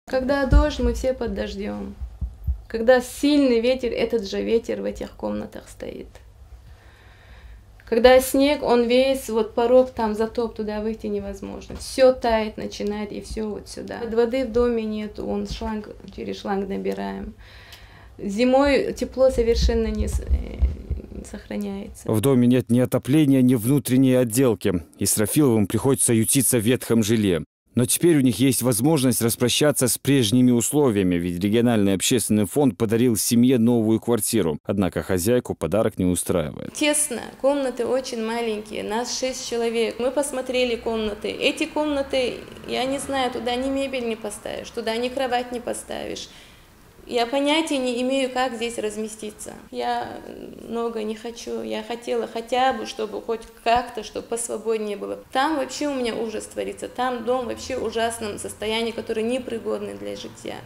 Когда дождь, мы все под дождем. Когда сильный ветер, этот же ветер в этих комнатах стоит. Когда снег, он весь, вот порог там затоп, туда выйти невозможно. Все тает, начинает, и все вот сюда. Воды в доме нет, он шланг, через шланг набираем. Зимой тепло совершенно не сохраняется. В доме нет ни отопления, ни внутренней отделки. Исрафиловым приходится ютиться в ветхом жилье. Но теперь у них есть возможность распрощаться с прежними условиями, ведь региональный общественный фонд подарил семье новую квартиру. Однако хозяйку подарок не устраивает. Тесно, комнаты очень маленькие, нас 6 человек. Мы посмотрели комнаты. Эти комнаты, я не знаю, туда ни мебель не поставишь, туда ни кровать не поставишь. Я понятия не имею, как здесь разместиться. Я много не хочу. Я хотела хотя бы, чтобы хоть как-то, чтобы посвободнее было. Там вообще у меня ужас творится. Там дом вообще в ужасном состоянии, который непригодный для житья.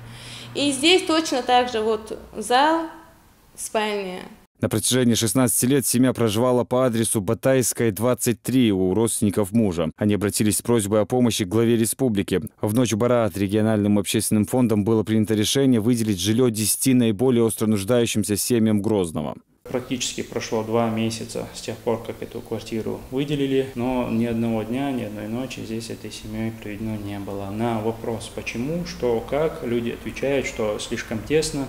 И здесь точно так же вот зал, спальня. На протяжении 16 лет семья проживала по адресу Батайская, 23 у родственников мужа. Они обратились с просьбой о помощи к главе республики. В ночь Бараат региональным общественным фондом было принято решение выделить жилье 10 наиболее остро нуждающимся семьям Грозного. Практически прошло 2 месяца с тех пор, как эту квартиру выделили, но ни одного дня, ни одной ночи здесь этой семьей проведено не было. На вопрос почему, что, как, люди отвечают, что слишком тесно.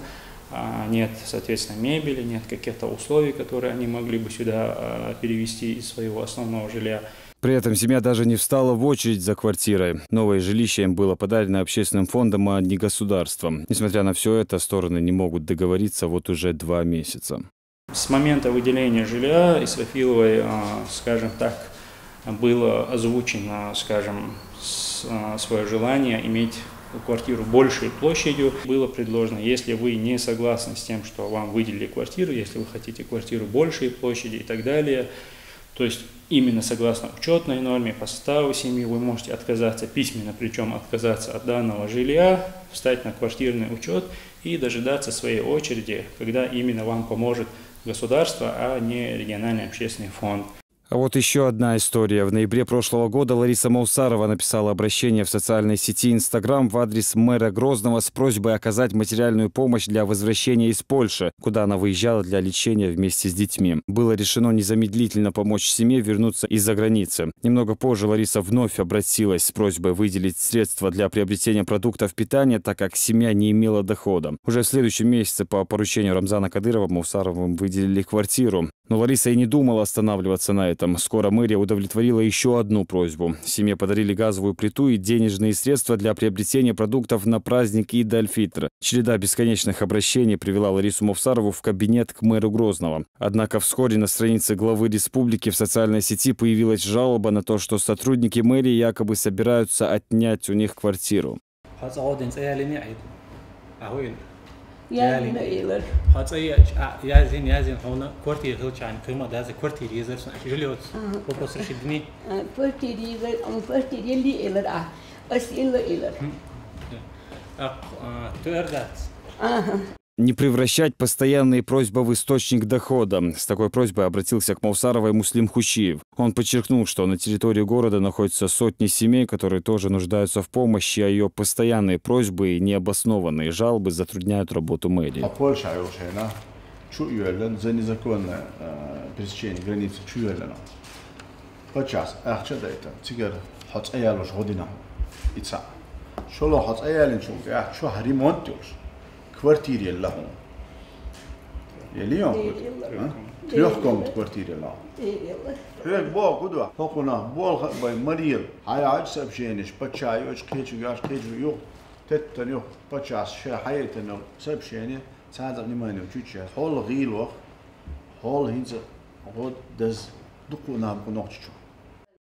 Нет, соответственно, мебели, нет каких-то условий, которые они могли бы сюда перевести из своего основного жилья. При этом семья даже не встала в очередь за квартирой. Новое жилище им было подарено общественным фондом, а не государством. Несмотря на все это, стороны не могут договориться вот уже 2 месяца. С момента выделения жилья Исрафиловой, скажем так, было озвучено, скажем, свое желание иметь квартиру большей площадью. Было предложено, если вы не согласны с тем, что вам выделили квартиру, если вы хотите квартиру большей площади и так далее, то есть именно согласно учетной норме по составу семьи вы можете отказаться письменно, причем отказаться от данного жилья, встать на квартирный учет и дожидаться своей очереди, когда именно вам поможет государство, а не региональный общественный фонд. А вот еще одна история. В ноябре прошлого года Лариса Маусарова написала обращение в социальной сети Instagram в адрес мэра Грозного с просьбой оказать материальную помощь для возвращения из Польши, куда она выезжала для лечения вместе с детьми. Было решено незамедлительно помочь семье вернуться из-за границы. Немного позже Лариса вновь обратилась с просьбой выделить средства для приобретения продуктов питания, так как семья не имела дохода. Уже в следующем месяце по поручению Рамзана Кадырова Маусаровым выделили квартиру. Но Лариса и не думала останавливаться на этом. Скоро мэрия удовлетворила еще одну просьбу. Семье подарили газовую плиту и денежные средства для приобретения продуктов на праздник Ид-аль-Фитр. Череда бесконечных обращений привела Ларису Маусарову в кабинет к мэру Грозного. Однако вскоре на странице главы республики в социальной сети появилась жалоба на то, что сотрудники мэрии якобы собираются отнять у них квартиру. Не превращать постоянные просьбы в источник дохода. С такой просьбой обратился к Маусаровой Муслим Хущиев. Он подчеркнул, что на территории города находятся сотни семей, которые тоже нуждаются в помощи, а ее постоянные просьбы и необоснованные жалобы затрудняют работу мэрии. كوارتيري لهم اليوم تريحكم كوارتيري لهم هيك بو قدوة فوقنا بو مريل هاي عجز بشينش بتشاي وش كيتشو ياش كيتشو يو تتن يو بتشاس شا حياتنا سبشيني ساعة نماني وتشيش هول غيلو هول هينز غود دز دقونا بنوتشو.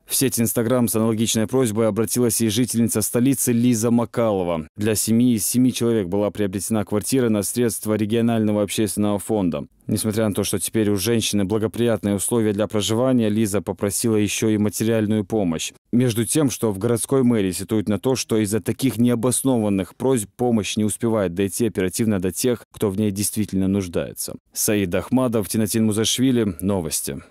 В сеть Instagram с аналогичной просьбой обратилась и жительница столицы Лиза Макалова. Для семьи из 7 человек была приобретена квартира на средства регионального общественного фонда. Несмотря на то, что теперь у женщины благоприятные условия для проживания, Лиза попросила еще и материальную помощь. Между тем, что в городской мэрии сетуют на то, что из-за таких необоснованных просьб помощь не успевает дойти оперативно до тех, кто в ней действительно нуждается. Саид Ахмадов, Тинатин Музашвили. Новости.